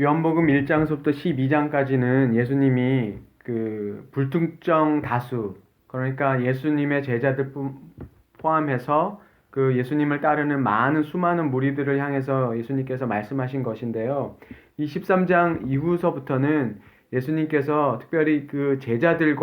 요한복음 1장서부터 12장까지는 예수님이 그 불특정 다수, 그러니까 예수님의 제자들 포함해서 그 예수님을 따르는 많은 수많은 무리들을 향해서 예수님께서 말씀하신 것인데요. 이 13장 이후서부터는 예수님께서 특별히 그 제자들을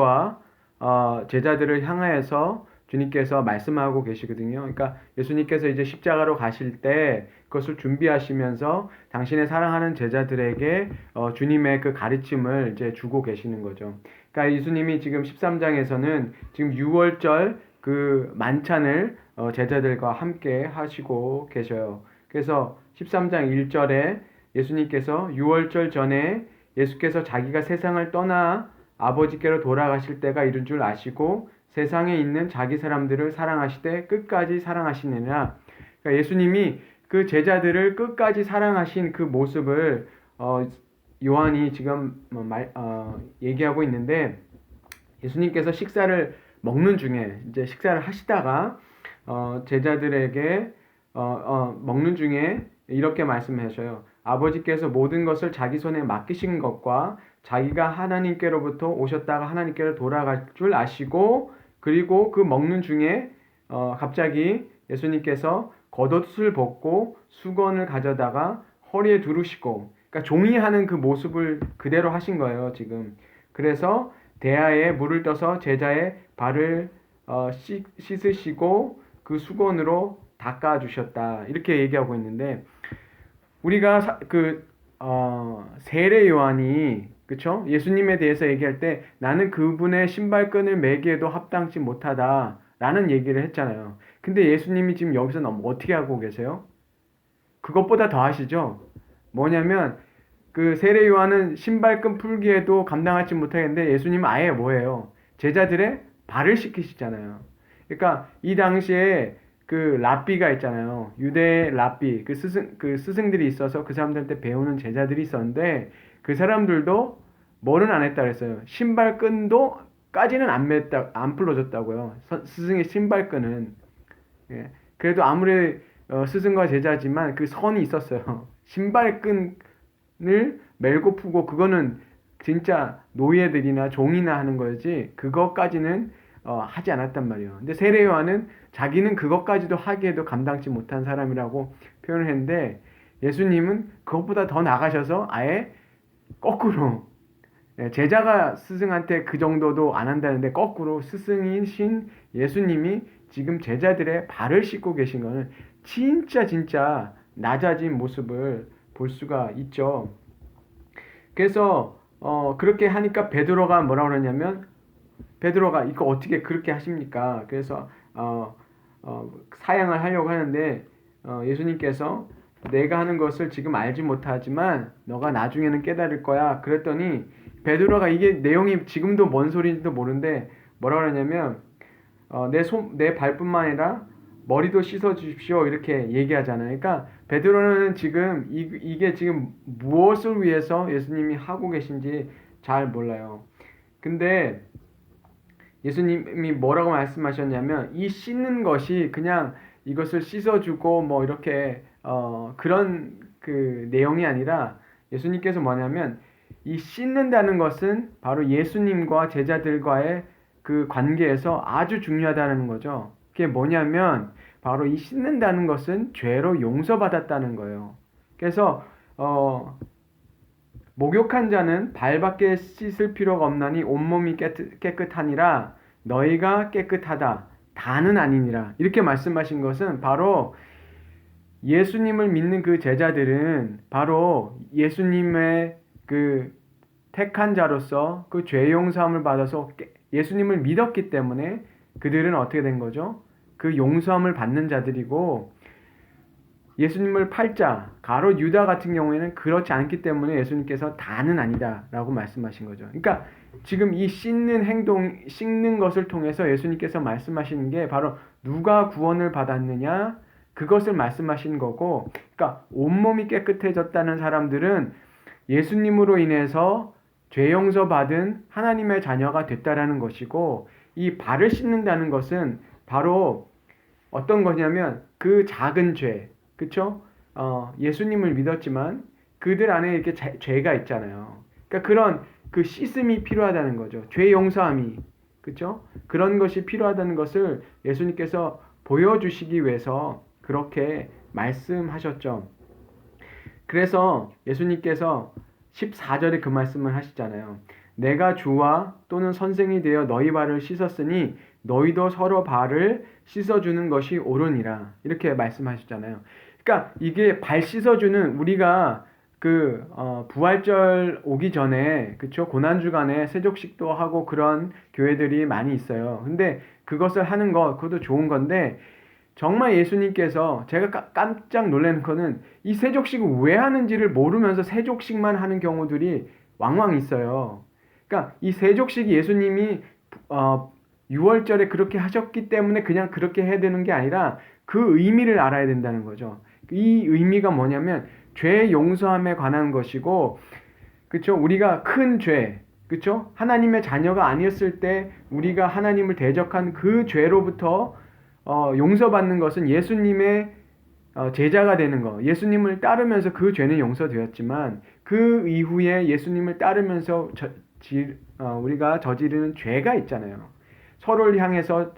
향하여서 주님께서 말씀하고 계시거든요. 그러니까 예수님께서 이제 십자가로 가실 때 그것을 준비하시면서 당신의 사랑하는 제자들에게 주님의 그 가르침을 이제 주고 계시는 거죠. 그러니까 예수님이 지금 13장에서는 지금 6월절 그 만찬을 제자들과 함께 하시고 계셔요. 그래서 13장 1절에 예수님께서 6월절 전에 예수께서 자기가 세상을 떠나 아버지께로 돌아가실 때가 이른 줄 아시고 세상에 있는 자기 사람들을 사랑하시되 끝까지 사랑하시느니라. 그러니까 예수님이 그 제자들을 끝까지 사랑하신 그 모습을 요한이 지금 얘기하고 있는데, 예수님께서 식사를 먹는 중에 이제 식사를 하시다가 제자들에게 먹는 중에 이렇게 말씀하셔요. 아버지께서 모든 것을 자기 손에 맡기신 것과 자기가 하나님께로부터 오셨다가 하나님께로 돌아갈 줄 아시고, 그리고 그 먹는 중에 갑자기 예수님께서 겉옷을 벗고 수건을 가져다가 허리에 두르시고, 그러니까 종이하는 그 모습을 그대로 하신 거예요, 지금. 그래서 대야에 물을 떠서 제자의 발을 씻으시고 그 수건으로 닦아주셨다. 이렇게 얘기하고 있는데, 우리가 세례 요한이, 그쵸? 예수님에 대해서 얘기할 때 나는 그분의 신발끈을 매기에도 합당치 못하다 라는 얘기를 했잖아요. 근데 예수님이 지금 여기서 어떻게 하고 계세요? 그것보다 더 하시죠? 뭐냐면 그 세례 요한은 신발끈 풀기에도 감당하지 못하겠는데 예수님은 아예 뭐예요? 제자들의 발을 씻기시잖아요. 그러니까 이 당시에 그 랍비가 있잖아요. 유대 랍비, 그 스승들이 있어서 그 사람들한테 배우는 제자들이 있었는데, 그 사람들도 뭐는 안 했다 그랬어요. 신발끈도 까지는 안 풀어줬다고요. 스승의 신발끈은. 예. 그래도 아무리 스승과 제자지만 그 선이 있었어요. 신발끈을 멜고 푸고 그거는 진짜 노예들이나 종이나 하는 거지 그것까지는 하지 않았단 말이에요. 근데 세례 요한은 자기는 그것까지도 하기에도 감당치 못한 사람이라고 표현을 했는데, 예수님은 그것보다 더 나가셔서 아예 거꾸로, 제자가 스승한테 그 정도도 안 한다는데 거꾸로 스승이신 예수님이 지금 제자들의 발을 씻고 계신 거는 진짜 낮아진 모습을 볼 수가 있죠. 그래서 그렇게 하니까 베드로가 뭐라고 그러냐면, 베드로가 이거 어떻게 그렇게 하십니까? 그래서 사양을 하려고 하는데 예수님께서 내가 하는 것을 지금 알지 못하지만 너가 나중에는 깨달을 거야. 그랬더니 베드로가, 이게 내용이 지금도 뭔 소리인지도 모르는데 뭐라고 그러냐면 내 발뿐만 아니라 머리도 씻어 주십시오 이렇게 얘기하잖아요. 그러니까 베드로는 지금 이게 지금 무엇을 위해서 예수님이 하고 계신지 잘 몰라요. 근데 예수님이 뭐라고 말씀하셨냐면, 이 씻는 것이 그냥 이것을 씻어주고 뭐 이렇게 그런 그 내용이 아니라, 예수님께서 뭐냐면 이 씻는다는 것은 바로 예수님과 제자들과의 그 관계에서 아주 중요하다는 거죠. 그게 뭐냐면 바로 이 씻는다는 것은 죄로 용서받았다는 거예요. 그래서 목욕한 자는 발밖에 씻을 필요가 없나니 온몸이 깨끗하니라. 너희가 깨끗하다 다는 아니니라. 이렇게 말씀하신 것은 바로 예수님을 믿는 그 제자들은 바로 예수님의 그 택한 자로서 그 죄 용서함을 받아서 예수님을 믿었기 때문에 그들은 어떻게 된 거죠? 그 용서함을 받는 자들이고, 예수님을 팔자 가롯 유다 같은 경우에는 그렇지 않기 때문에 예수님께서 다는 아니다라고 말씀하신 거죠. 그러니까 지금 이 씻는 것을 통해서 예수님께서 말씀하시는 게 바로 누가 구원을 받았느냐, 그것을 말씀하신 거고, 그러니까 온몸이 깨끗해졌다는 사람들은 예수님으로 인해서 죄 용서 받은 하나님의 자녀가 됐다라는 것이고, 이 발을 씻는다는 것은 바로 어떤 거냐면 그 작은 죄, 그쵸? 예수님을 믿었지만 그들 안에 이렇게 죄가 있잖아요. 그러니까 그런 그 씻음이 필요하다는 거죠. 죄 용서함이. 그렇죠? 그런 것이 필요하다는 것을 예수님께서 보여주시기 위해서 그렇게 말씀하셨죠. 그래서 예수님께서 14절에 그 말씀을 하시잖아요. 내가 주와 또는 선생이 되어 너희 발을 씻었으니 너희도 서로 발을 씻어주는 것이 옳으니라. 이렇게 말씀하셨잖아요. 그러니까 이게 발 씻어주는 우리가 부활절 오기 전에 그쵸 고난 주간에 세족식도 하고 그런 교회들이 많이 있어요. 근데 그것을 하는 것 그것도 좋은 건데 정말 예수님께서 제가 깜짝 놀라는 거는 이 세족식을 왜 하는지를 모르면서 세족식만 하는 경우들이 왕왕 있어요. 그러니까 이 세족식이 예수님이 6월절에 그렇게 하셨기 때문에 그냥 그렇게 해야 되는 게 아니라 그 의미를 알아야 된다는 거죠. 이 의미가 뭐냐면 죄 용서함에 관한 것이고, 그렇죠? 우리가 큰 죄, 그렇죠? 하나님의 자녀가 아니었을 때 우리가 하나님을 대적한 그 죄로부터 용서받는 것은 예수님의 제자가 되는 거, 예수님을 따르면서 그 죄는 용서되었지만 그 이후에 예수님을 따르면서 우리가 저지르는 죄가 있잖아요. 서로를 향해서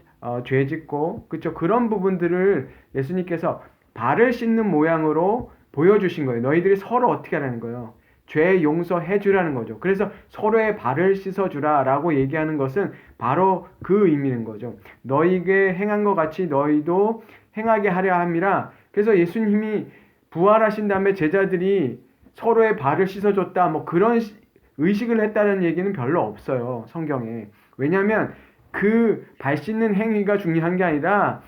죄 짓고 그렇죠? 그런 부분들을 예수님께서 발을 씻는 모양으로 보여주신 거예요. 너희들이 서로 어떻게 하라는 거예요? 죄 용서해 주라는 거죠. 그래서 서로의 발을 씻어주라 라고 얘기하는 것은 바로 그 의미인 거죠. 너희에게 행한 것 같이 너희도 행하게 하려 함이라. 그래서 예수님이 부활하신 다음에 제자들이 서로의 발을 씻어줬다 뭐 그런 의식을 했다는 얘기는 별로 없어요. 성경에. 왜냐하면 그 발 씻는 행위가 중요한 게 아니라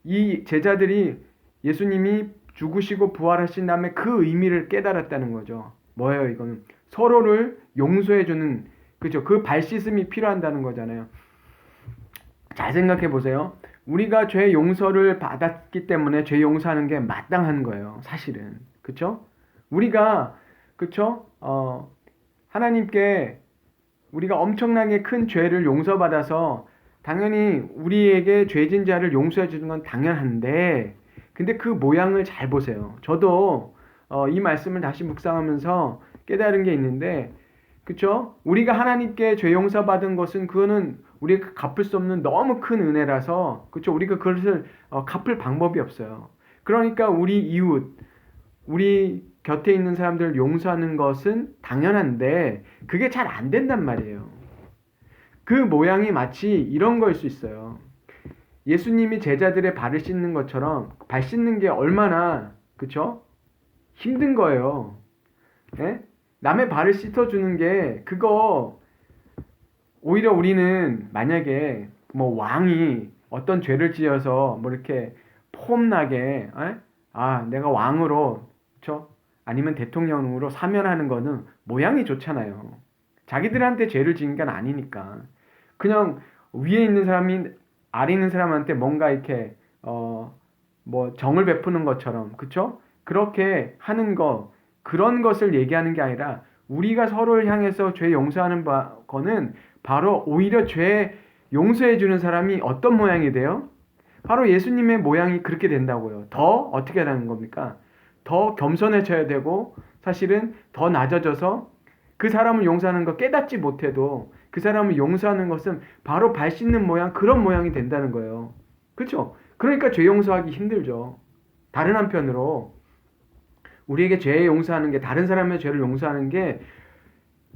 이 제자들이 예수님이 죽으시고 부활하신 다음에 그 의미를 깨달았다는 거죠. 뭐예요, 이거는? 서로를 용서해주는, 그죠? 그 발 씻음이 필요한다는 거잖아요. 잘 생각해 보세요. 우리가 죄 용서를 받았기 때문에 죄 용서하는 게 마땅한 거예요, 사실은. 그쵸? 우리가, 그쵸? 하나님께 우리가 엄청나게 큰 죄를 용서받아서 당연히 우리에게 죄진 자를 용서해 주는 건 당연한데, 근데 그 모양을 잘 보세요. 저도 이 말씀을 다시 묵상하면서 깨달은 게 있는데, 그쵸? 우리가 하나님께 죄 용서받은 것은 그거는 우리가 갚을 수 없는 너무 큰 은혜라서, 그쵸? 우리가 그것을 갚을 방법이 없어요. 그러니까 우리 이웃, 우리 곁에 있는 사람들을 용서하는 것은 당연한데 그게 잘 안 된단 말이에요. 그 모양이 마치 이런 거일 수 있어요. 예수님이 제자들의 발을 씻는 것처럼 발 씻는 게 얼마나 그쵸? 힘든 거예요. 예? 남의 발을 씻어주는 게 그거 오히려 우리는 만약에 뭐 왕이 어떤 죄를 지어서 뭐 이렇게 폼나게 내가 왕으로 그쵸? 아니면 대통령으로 사면하는 거는 모양이 좋잖아요. 자기들한테 죄를 지은 건 아니니까. 그냥 위에 있는 사람이 아래 있는 사람한테 뭔가 이렇게 뭐 정을 베푸는 것처럼 그쵸? 그렇게 하는 거 그런 것을 얘기하는 게 아니라 우리가 서로를 향해서 죄 용서하는 거는 바로 오히려 죄 용서해 주는 사람이 어떤 모양이 돼요? 바로 예수님의 모양이 그렇게 된다고요. 더 어떻게 하는 겁니까? 더 겸손해져야 되고 사실은 더 낮아져서 그 사람을 용서하는 거 깨닫지 못해도 그 사람을 용서하는 것은 바로 발 씻는 모양 그런 모양이 된다는 거예요. 그렇죠? 그러니까 죄 용서하기 힘들죠. 다른 한편으로 우리에게 죄 용서하는 게 다른 사람의 죄를 용서하는 게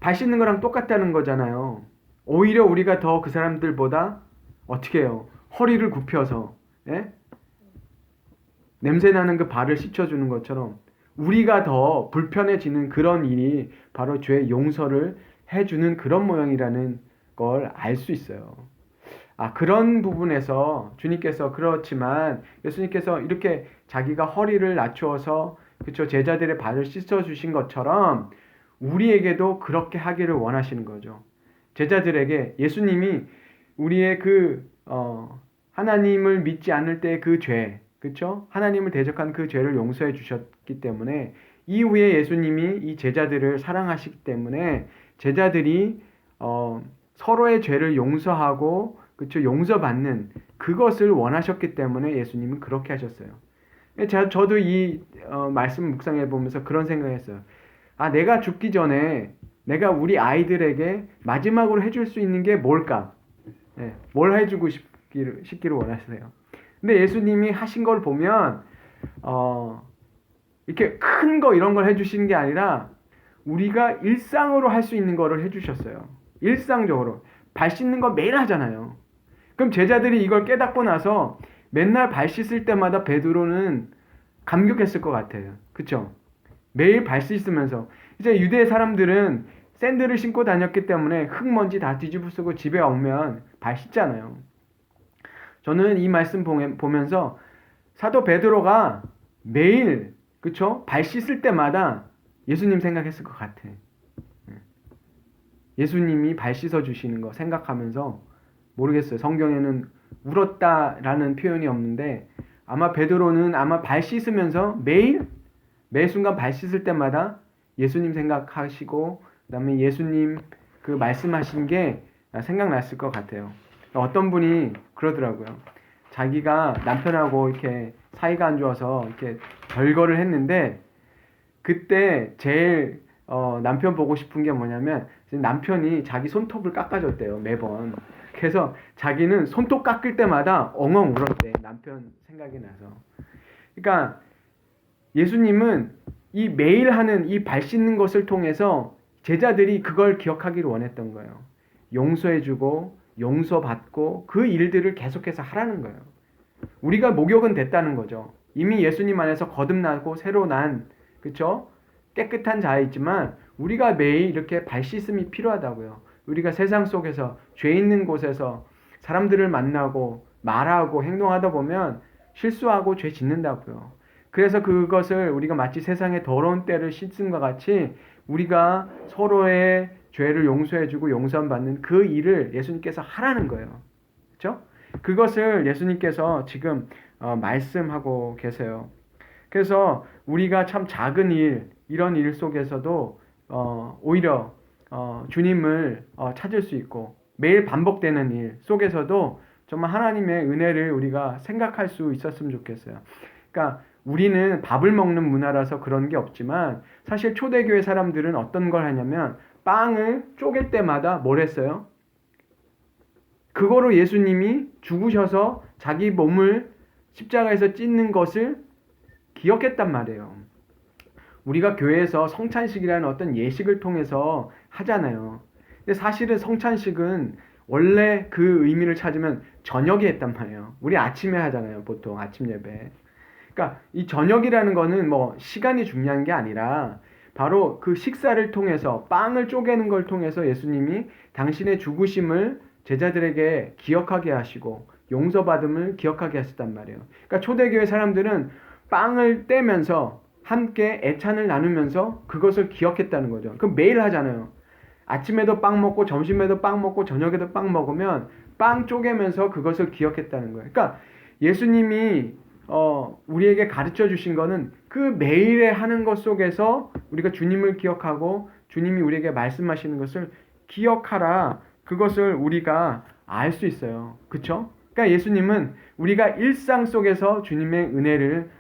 발 씻는 거랑 똑같다는 거잖아요. 오히려 우리가 더 그 사람들보다 어떻게 해요? 허리를 굽혀서 냄새나는 그 발을 씻어주는 것처럼 우리가 더 불편해지는 그런 일이 바로 죄 용서를 해주는 그런 모양이라는 걸 알 수 있어요. 그런 부분에서 주님께서 그렇지만 예수님께서 이렇게 자기가 허리를 낮추어서 그쵸 제자들의 발을 씻어주신 것처럼 우리에게도 그렇게 하기를 원하시는 거죠. 제자들에게 예수님이 우리의 하나님을 믿지 않을 때 그 죄, 그쵸? 하나님을 대적한 그 죄를 용서해 주셨기 때문에 이후에 예수님이 이 제자들을 사랑하시기 때문에 제자들이 서로의 죄를 용서하고 그쵸? 용서받는 그것을 원하셨기 때문에 예수님은 그렇게 하셨어요. 저도 이 말씀 묵상해 보면서 그런 생각했어요. 아, 내가 죽기 전에 내가 우리 아이들에게 마지막으로 해줄 수 있는 게 뭘까? 네, 뭘 해주고 싶기를 원하세요. 근데 예수님이 하신 걸 보면 이렇게 큰 거 이런 걸 해주시는 게 아니라 우리가 일상으로 할 수 있는 거를 해주셨어요. 일상적으로. 발 씻는 거 매일 하잖아요. 그럼 제자들이 이걸 깨닫고 나서 맨날 발 씻을 때마다 베드로는 감격했을 것 같아요. 그쵸? 매일 발 씻으면서. 이제 유대 사람들은 샌들을 신고 다녔기 때문에 흙먼지 다 뒤집어 쓰고 집에 오면 발 씻잖아요. 저는 이 말씀 보면서 사도 베드로가 매일, 그쵸? 발 씻을 때마다 예수님 생각했을 것 같아. 예수님이 발 씻어 주시는 거 생각하면서, 모르겠어요. 성경에는 울었다라는 표현이 없는데 아마 베드로는 아마 발 씻으면서 매 순간 발 씻을 때마다 예수님 생각하시고 그다음에 예수님 그 말씀하신 게 생각났을 것 같아요. 어떤 분이 그러더라고요. 자기가 남편하고 이렇게 사이가 안 좋아서 이렇게 별거를 했는데 그때 제일 남편 보고 싶은 게 뭐냐면 남편이 자기 손톱을 깎아줬대요. 매번. 그래서 자기는 손톱 깎을 때마다 엉엉 울었대. 남편 생각이 나서. 그러니까 예수님은 이 매일 하는 이 발 씻는 것을 통해서 제자들이 그걸 기억하기를 원했던 거예요. 용서해주고 용서받고 그 일들을 계속해서 하라는 거예요. 우리가 목욕은 됐다는 거죠. 이미 예수님 안에서 거듭나고 새로 난, 그쵸? 깨끗한 자이지만 우리가 매일 이렇게 발 씻음이 필요하다고요. 우리가 세상 속에서 죄 있는 곳에서 사람들을 만나고 말하고 행동하다 보면 실수하고 죄 짓는다고요. 그래서 그것을 우리가 마치 세상의 더러운 때를 씻음과 같이 우리가 서로의 죄를 용서해주고 용서받는 그 일을 예수님께서 하라는 거예요. 그렇죠? 그것을 예수님께서 지금 말씀하고 계세요. 그래서 우리가 참 작은 일, 이런 일 속에서도 오히려 주님을 찾을 수 있고 매일 반복되는 일 속에서도 정말 하나님의 은혜를 우리가 생각할 수 있었으면 좋겠어요. 그러니까 우리는 밥을 먹는 문화라서 그런 게 없지만 사실 초대교회 사람들은 어떤 걸 하냐면 빵을 쪼갤 때마다 뭘 했어요? 그거로 예수님이 죽으셔서 자기 몸을 십자가에서 찢는 것을 기억했단 말이에요. 우리가 교회에서 성찬식이라는 어떤 예식을 통해서 하잖아요. 근데 사실은 성찬식은 원래 그 의미를 찾으면 저녁에 했단 말이에요. 우리 아침에 하잖아요. 보통 아침 예배. 그러니까 이 저녁이라는 거는 뭐 시간이 중요한 게 아니라 바로 그 식사를 통해서 빵을 쪼개는 걸 통해서 예수님이 당신의 죽으심을 제자들에게 기억하게 하시고 용서받음을 기억하게 하셨단 말이에요. 그러니까 초대교회 사람들은 빵을 떼면서 함께 애찬을 나누면서 그것을 기억했다는 거죠. 그럼 매일 하잖아요. 아침에도 빵 먹고 점심에도 빵 먹고 저녁에도 빵 먹으면 빵 쪼개면서 그것을 기억했다는 거예요. 그러니까 예수님이 우리에게 가르쳐 주신 거는 그 매일에 하는 것 속에서 우리가 주님을 기억하고 주님이 우리에게 말씀하시는 것을 기억하라. 그것을 우리가 알 수 있어요. 그쵸? 그러니까 예수님은 우리가 일상 속에서 주님의 은혜를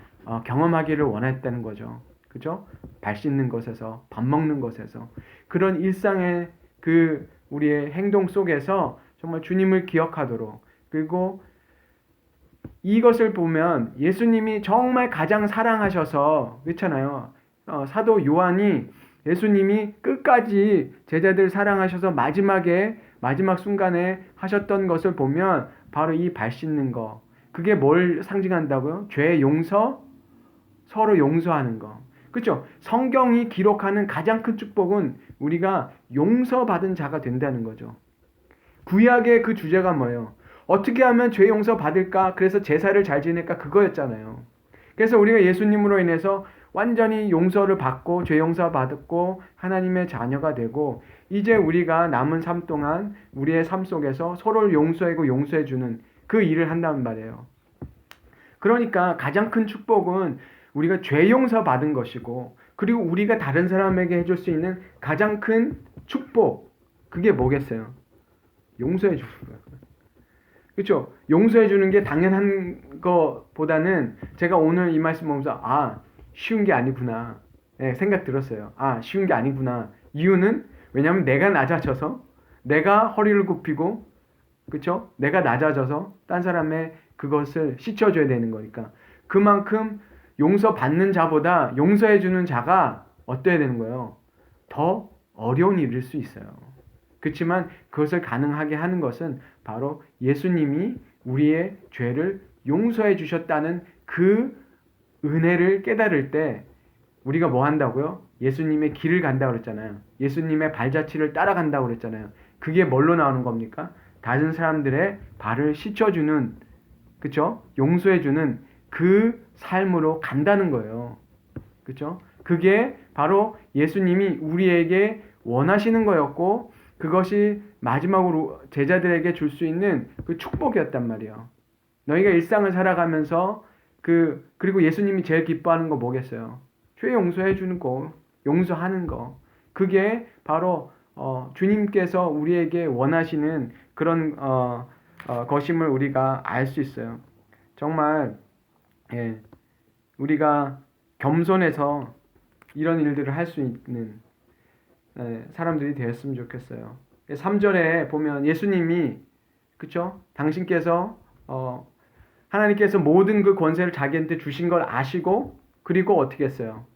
경험하기를 원했다는 거죠. 그죠? 발 씻는 것에서, 밥 먹는 것에서, 그런 일상의 그 우리의 행동 속에서 정말 주님을 기억하도록, 그리고 이것을 보면 예수님이 정말 가장 사랑하셔서, 그렇잖아요. 사도 요한이 예수님이 끝까지 제자들 사랑하셔서 마지막 순간에 하셨던 것을 보면 바로 이 발 씻는 거. 그게 뭘 상징한다고요? 죄 용서, 서로 용서하는 거. 그렇죠? 성경이 기록하는 가장 큰 축복은 우리가 용서받은 자가 된다는 거죠. 구약의 그 주제가 뭐예요? 어떻게 하면 죄 용서 받을까? 그래서 제사를 잘 지낼까? 그거였잖아요. 그래서 우리가 예수님으로 인해서 완전히 용서를 받고 죄 용서 받았고 하나님의 자녀가 되고 이제 우리가 남은 삶 동안 우리의 삶 속에서 서로를 용서하고 용서해주는 그 일을 한다는 말이에요. 그러니까 가장 큰 축복은 우리가 죄 용서 받은 것이고 그리고 우리가 다른 사람에게 해줄 수 있는 가장 큰 축복 그게 뭐겠어요? 용서해 주는 거예요. 그렇죠? 용서해 주는 게 당연한 것보다는 제가 오늘 이 말씀 보면서 쉬운 게 아니구나. 생각 들었어요. 아, 쉬운 게 아니구나. 이유는 왜냐하면 내가 낮아져서, 내가 허리를 굽히고, 그쵸? 내가 낮아져서 딴 사람의 그것을 씻어줘야 되는 거니까. 그만큼 용서받는 자보다 용서해주는 자가 어때야 되는 거예요? 더 어려운 일일 수 있어요. 그렇지만 그것을 가능하게 하는 것은 바로 예수님이 우리의 죄를 용서해 주셨다는 그 은혜를 깨달을 때 우리가 뭐 한다고요? 예수님의 길을 간다고 그랬잖아요. 예수님의 발자취를 따라간다고 그랬잖아요. 그게 뭘로 나오는 겁니까? 다른 사람들의 발을 씻어주는, 그쵸? 용서해주는 그 삶으로 간다는 거예요. 그쵸? 그게 바로 예수님이 우리에게 원하시는 거였고, 그것이 마지막으로 제자들에게 줄 수 있는 그 축복이었단 말이에요. 너희가 일상을 살아가면서 그리고 예수님이 제일 기뻐하는 거 뭐겠어요? 죄 용서해 주는 거, 용서하는 거. 그게 바로 주님께서 우리에게 원하시는 그런 것임을 우리가 알 수 있어요. 정말 우리가 겸손해서 이런 일들을 할 수 있는 사람들이 되었으면 좋겠어요. 3절에 보면 예수님이, 그쵸? 당신께서 하나님께서 모든 그 권세를 자기한테 주신 걸 아시고, 그리고 어떻게 했어요?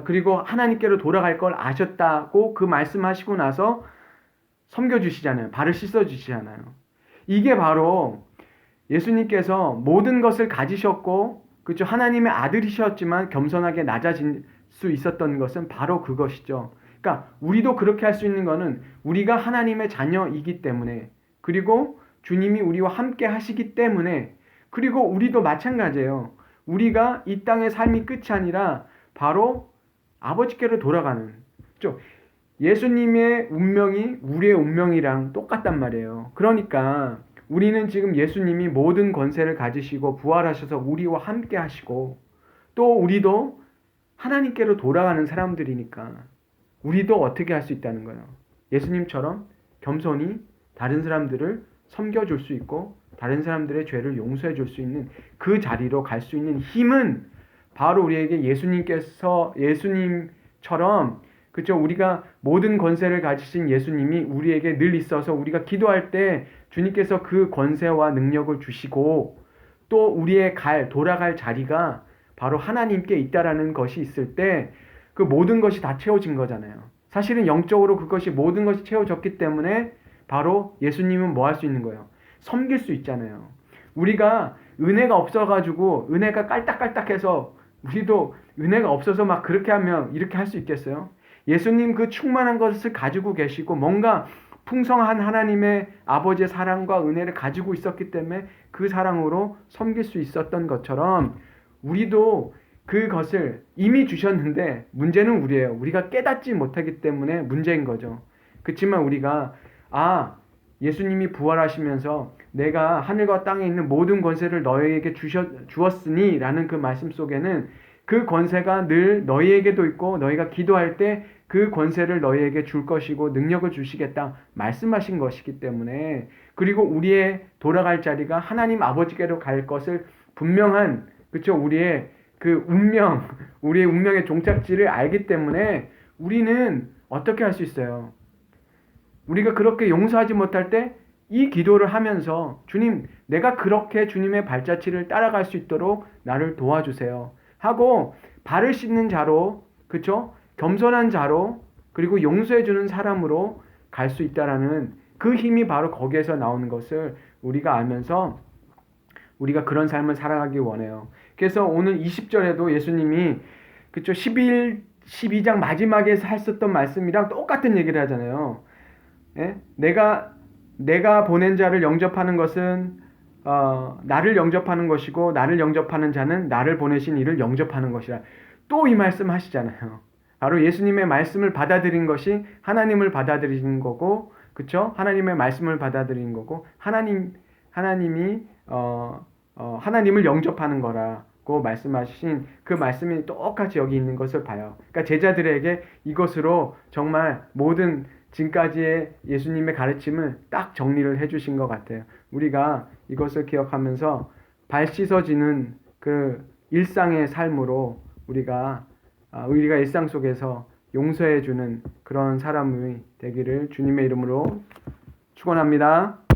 그리고 하나님께로 돌아갈 걸 아셨다고 그 말씀하시고 나서 섬겨주시잖아요. 발을 씻어주시잖아요. 이게 바로 예수님께서 모든 것을 가지셨고, 그렇죠? 하나님의 아들이셨지만 겸손하게 낮아질 수 있었던 것은 바로 그것이죠. 그러니까 우리도 그렇게 할 수 있는 것은 우리가 하나님의 자녀이기 때문에, 그리고 주님이 우리와 함께 하시기 때문에, 그리고 우리도 마찬가지예요. 우리가 이 땅의 삶이 끝이 아니라 바로 아버지께로 돌아가는, 그렇죠? 예수님의 운명이 우리의 운명이랑 똑같단 말이에요. 그러니까 우리는 지금 예수님이 모든 권세를 가지시고 부활하셔서 우리와 함께 하시고, 또 우리도 하나님께로 돌아가는 사람들이니까 우리도 어떻게 할 수 있다는 거예요. 예수님처럼 겸손히 다른 사람들을 섬겨줄 수 있고 다른 사람들의 죄를 용서해 줄 수 있는 그 자리로 갈 수 있는 힘은 바로 우리에게 예수님처럼, 그렇죠? 우리가 모든 권세를 가지신 예수님이 우리에게 늘 있어서 우리가 기도할 때 주님께서 그 권세와 능력을 주시고, 또 우리의 돌아갈 자리가 바로 하나님께 있다라는 것이 있을 때 그 모든 것이 다 채워진 거잖아요. 사실은 영적으로 그것이 모든 것이 채워졌기 때문에 바로 예수님은 뭐 할 수 있는 거예요? 섬길 수 있잖아요. 우리가 은혜가 없어가지고 은혜가 깔딱깔딱해서 우리도 은혜가 없어서 막 그렇게 하면 이렇게 할 수 있겠어요? 예수님 그 충만한 것을 가지고 계시고 뭔가 풍성한 하나님의 아버지의 사랑과 은혜를 가지고 있었기 때문에 그 사랑으로 섬길 수 있었던 것처럼 우리도 그것을 이미 주셨는데 문제는 우리예요. 우리가 깨닫지 못하기 때문에 문제인 거죠. 그렇지만 우리가 예수님이 부활하시면서 내가 하늘과 땅에 있는 모든 권세를 너희에게 주었으니 라는 그 말씀 속에는 그 권세가 늘 너희에게도 있고 너희가 기도할 때 그 권세를 너희에게 줄 것이고 능력을 주시겠다 말씀하신 것이기 때문에, 그리고 우리의 돌아갈 자리가 하나님 아버지께로 갈 것을 분명한, 그렇죠? 우리의 운명의 종착지를 알기 때문에 우리는 어떻게 할 수 있어요? 우리가 그렇게 용서하지 못할 때 이 기도를 하면서 주님, 내가 그렇게 주님의 발자취를 따라갈 수 있도록 나를 도와주세요 하고 발을 씻는 자로, 그렇죠? 겸손한 자로, 그리고 용서해주는 사람으로 갈 수 있다라는 그 힘이 바로 거기에서 나오는 것을 우리가 알면서 우리가 그런 삶을 살아가기 원해요. 그래서 오늘 20절에도 예수님이, 그쵸, 12장 마지막에 했었던 말씀이랑 똑같은 얘기를 하잖아요. 예? 내가 보낸 자를 영접하는 것은 나를 영접하는 것이고 나를 영접하는 자는 나를 보내신 이를 영접하는 것이라. 또 이 말씀 하시잖아요. 바로 예수님의 말씀을 받아들인 것이 하나님을 받아들이는 거고, 그쵸? 하나님의 말씀을 받아들이는 거고, 하나님이 하나님을 영접하는 거라고 말씀하신 그 말씀이 똑같이 여기 있는 것을 봐요. 그러니까 제자들에게 이것으로 정말 모든 지금까지의 예수님의 가르침을 딱 정리를 해주신 것 같아요. 우리가 이것을 기억하면서 발 씻어지는 그 일상의 삶으로 우리가 우리가 일상 속에서 용서해 주는 그런 사람이 되기를 주님의 이름으로 축원합니다.